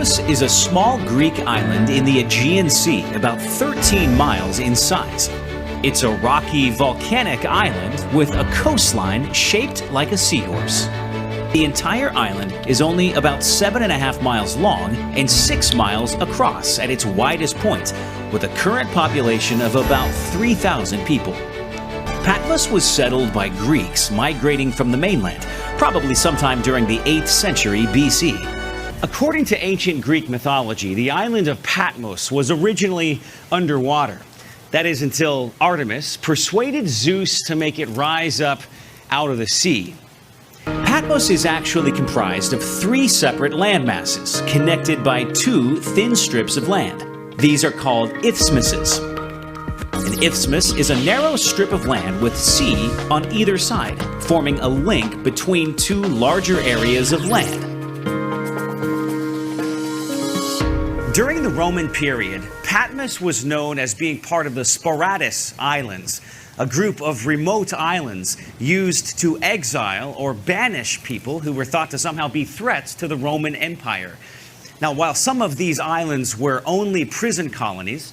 Patmos is a small Greek island in the Aegean Sea, about 13 miles in size. It's a rocky, volcanic island with a coastline shaped like a seahorse. The entire island is only about 7.5 miles long and 6 miles across at its widest point, with a current population of about 3,000 people. Patmos was settled by Greeks migrating from the mainland, probably sometime during the 8th century BC. According to ancient Greek mythology, the island of Patmos was originally underwater. That is until Artemis persuaded Zeus to make it rise up out of the sea. Patmos is actually comprised of 3 separate land masses connected by 2 thin strips of land. These are called isthmuses. An isthmus is a narrow strip of land with sea on either side, forming a link between 2 larger areas of land. During the Roman period, Patmos was known as being part of the Sporadis Islands, a group of remote islands used to exile or banish people who were thought to somehow be threats to the Roman Empire. Now, while some of these islands were only prison colonies,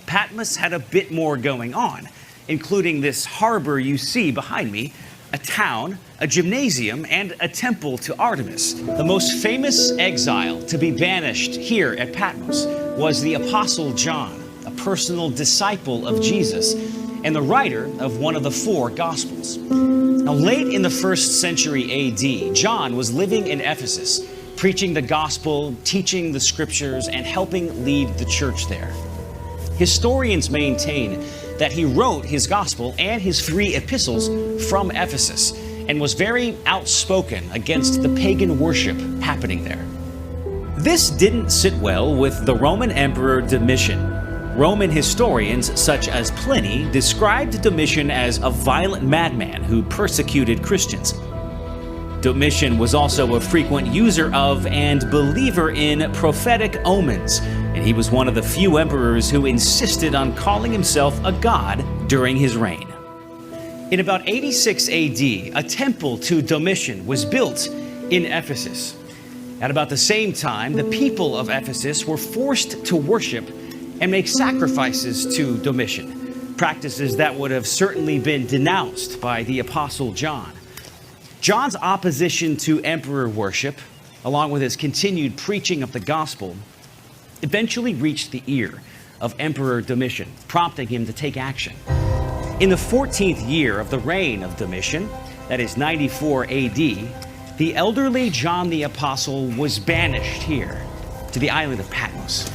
Patmos had a bit more going on, including this harbor you see behind me, a town, a gymnasium, and a temple to Artemis. The most famous exile to be banished here at Patmos was the Apostle John, a personal disciple of Jesus and the writer of one of the 4 Gospels. Now, late in the 1st century AD, John was living in Ephesus, preaching the gospel, teaching the scriptures, and helping lead the church there. Historians maintain that he wrote his gospel and his 3 epistles from Ephesus and was very outspoken against the pagan worship happening there. This didn't sit well with the Roman Emperor Domitian. Roman historians such as Pliny described Domitian as a violent madman who persecuted Christians. Domitian was also a frequent user of and believer in prophetic omens, and he was one of the few emperors who insisted on calling himself a god during his reign. In about 86 AD, a temple to Domitian was built in Ephesus. At about the same time, the people of Ephesus were forced to worship and make sacrifices to Domitian, practices that would have certainly been denounced by the Apostle John. John's opposition to emperor worship, along with his continued preaching of the gospel, eventually reached the ear of Emperor Domitian, prompting him to take action. In the 14th year of the reign of Domitian, that is 94 AD, the elderly John the Apostle was banished here to the island of Patmos.